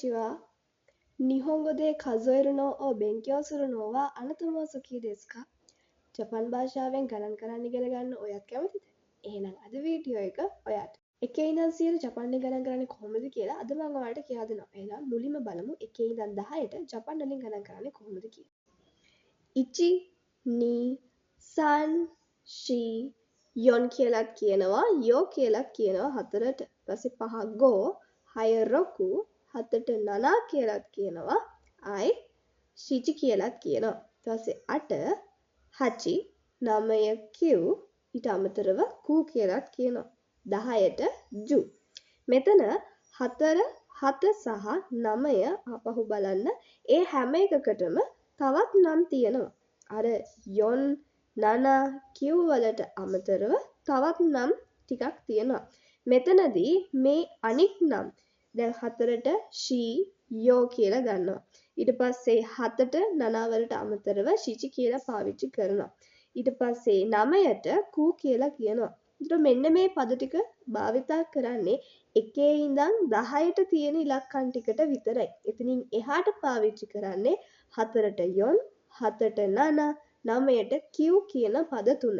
ちは。日本語で数えるのを勉強するのはあなたも好きですか? ජපන් භාෂාවෙන් ගණන් කරන්න ඉගෙන ගන්න ඔයත් කැමතිද? එහෙනම් අද වීඩියෝ එක ඔයාට එකේ ඉඳන් 100ට ජපන් ගණන් කරන්නේ කොහොමද කියලා අද මම ඔයාලට කියලා දෙනවා. එහෙනම් මුලින්ම බලමු එකේ ඉඳන් 10ට ජපන් වලින් ගණන් කරන්නේ කොහොමද කියලා. 1 2 3 4 4 කියලාත් කියනවා යෝ කියලාත් කියනවා හතරට. ඊපස්සේ 5 ගෝ 6 රොකු 7ට නනා කියලාත් කියනවා අය ශිචි කියලාත් කියනවා. ඊට පස්සේ 8 හචි 9 කිව් ඊට අමතරව කූ කියලාත් කියනවා. 10ට ජු. මෙතන 4 7 සහ 9 ආපහු බලන්න ඒ හැම එකකටම තවත් නම් තියෙනවා. අර යොන් නනා කිව් වලට අමතරව තවත් නම් ටිකක් තියෙනවා. මෙතනදී මේ අනික් නම් දැන් 4ට ෂී යෝ කියලා ගන්නවා. ඊට පස්සේ 7ට නනා වලට අමතරව ශිචි කියලා පාවිච්චි කරනවා. ඊට පස්සේ 9ට කූ කියලා කියනවා. ඒතර මෙන්න මේ පද ටික භාවිතා කරන්නේ එකේ ඉඳන් 10ට තියෙන ඉලක්කම් ටිකට විතරයි. එතනින් එහාට පාවිච්චි කරන්නේ 4ට යොන් 7ට නනා 9ට කිව් කියන පද තුන.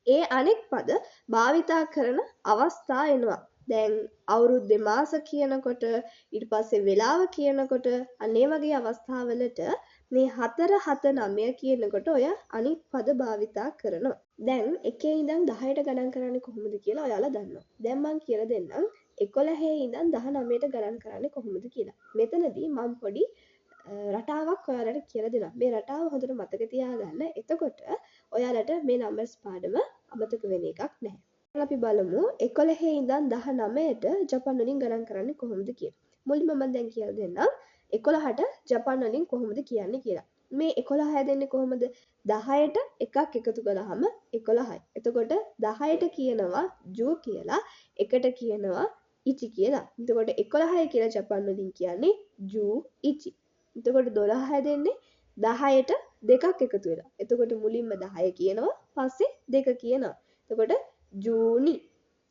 ඒ අනෙක් පද භාවිතා කරන අවස්ථා එනවා. දැන් අවුරුද්දේ මාස කියනකොට ඊට පස්සේ වෙලාව කියනකොට අනේ වගේ අවස්ථාවලට මේ 4 7 9 කියනකොට ඔය අනිත් පද භාවිතා කරනවා. දැන් එකේ ඉඳන් 10ට ගණන් කරන්නේ කොහොමද කියලා ඔයාලා දන්නවා. දැන් මම කියලා දෙන්නම් 11 ඉඳන් 19ට ගණන් කරන්නේ කොහොමද කියලා. මෙතනදී මම පොඩි රටාවක් ඔයාලට කියලා දෙනවා. මේ රටාව හොඳට මතක තියාගන්න. එතකොට ඔයාලට මේ නම්බර්ස් පාඩම අමතක වෙන එකක් නැහැ. අපි බලමු 11 ඉඳන් 19ට ජපන් වලින් ගණන් කරන්නේ කොහොමද කියලා. මුලින්ම මම දැන් කියලා දෙන්නම් 11ට ජපන් වලින් කොහොමද කියන්නේ කියලා. මේ 11 හැදෙන්නේ කොහොමද? 10ට එකක් එකතු කළාම 11යි. එතකොට 10ට කියනවා ජූ කියලා, එකට කියනවා ඉචි කියලා. එතකොට 11යි කියලා ජපන් වලින් කියන්නේ ජූ ඉචි. එතකොට 12 හැදෙන්නේ 10ට දෙකක් එකතු වෙලා. එතකොට මුලින්ම 10 කියනවා, පස්සේ දෙක කියනවා. එතකොට ජූනි.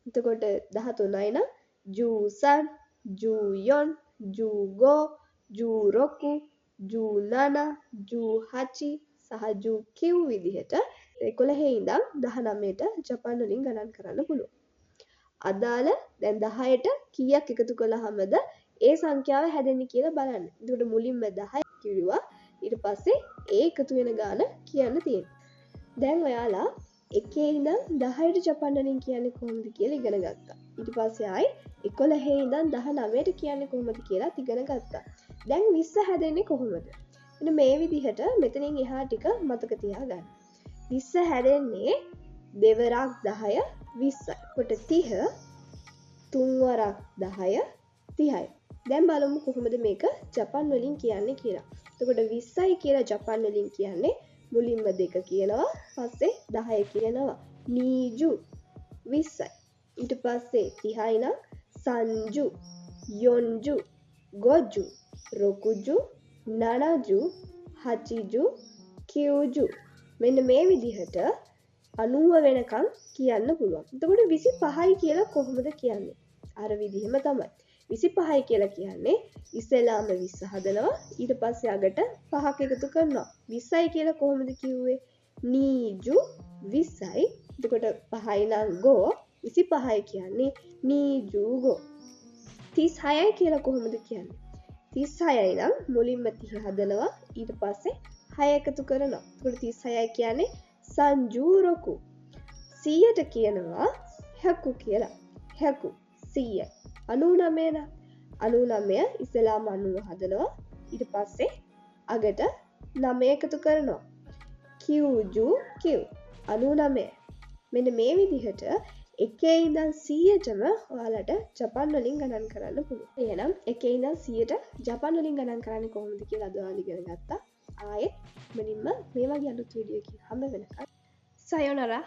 එතකොට 13යි නම් ජූසන්, ජූයොන්, ජූගෝ, ජූරොකු, ජූනනා, ජූහචි සහ ජූකිව් විදිහට 11 ඉඳන් 19ට ජපන් වලින් ගණන් කරන්න පුළුවන්. අදාළ දැන් 10ට කීයක් එකතු කළාමද ඒ සංඛ්‍යාව හැදෙන්නේ කියලා බලන්න. එතකොට මුලින්ම 10 කිව්වා. ඊට පස්සේ ඒ එකතු වෙන ගාන කියන්න තියෙනවා. දැන් ඔයාලා එකේ ඉඳන් 10ට ජපන් වලින් කියන්නේ කොහොමද කියලා ඉගෙන ගත්තා. ඊට පස්සේ ආයි 11 ඉඳන් 19ට කියන්නේ කොහොමද කියලා ඉගෙන ගත්තා. දැන් 20 හැදෙන්නේ කොහොමද? මෙන්න මේ විදිහට මෙතනින් එහා ටික මතක තියාගන්න. 20 හැදෙන්නේ දෙවරක් 10 20යි. කොට 30 තුන්වරක් 10 30යි. දැන් බලමු කොහොමද මේක ජපන් වලින් කියන්නේ කියලා. එතකොට 20යි කියලා ජපන් වලින් කියන්නේ මුලින්ම 2 කියනවා, පස්සේ 10 කියනවා. නීජු 20යි. ඊට පස්සේ 30යි නම් සංජු, යොන්ජු, ගොජු, රොකුජු, නනජු, හචිජු, කිව්ජු. මෙන්න මේ විදිහට 90 වෙනකම් කියන්න පුළුවන්. එතකොට 25යි කියලා කොහොමද කියන්නේ? අර විදිහම තමයි. 25යි කියලා කියන්නේ ඉස්සෙල්ලාම 20 හදනවා, ඊට පස්සේ අගට 5ක් එකතු කරනවා. 20යි කියලා කොහොමද කිව්වේ? නීජු 20යි. එතකොට 5යි නම් ගෝ 25යි කියන්නේ නීජුගෝ. 36යි කියලා කොහොමද කියන්නේ? 36යි නම් මුලින්ම 30 හදනවා, ඊට පස්සේ 6 එකතු කරනවා. එතකොට 36යි කියන්නේ සංජූරොකු. 100ට කියනවා හැකු කියලා. හැකු 100යි. 99 නම් 99 ඉස්සෙල්ලාම 90 හදනවා, ඊට පස්සේ අගට 9 එකතු කරනවා. කිව්ජු කිව් 99. මෙන්න මේ විදිහට එකේ ඉඳන් 100ටම ඔයාලට ජපන් වලින් ගණන් කරන්න පුළුවන්. එහෙනම් එකේ ඉඳන් 100ට ජපන් වලින් ගණන් කරන්නේ කොහොමද කියලා අද ඔයාලා ඉගෙන ගත්තා. ආයෙත් මුලින්ම මේ වගේ අලුත් වීඩියෝ එකකින් හම්බ වෙනකන් සයෝනරා.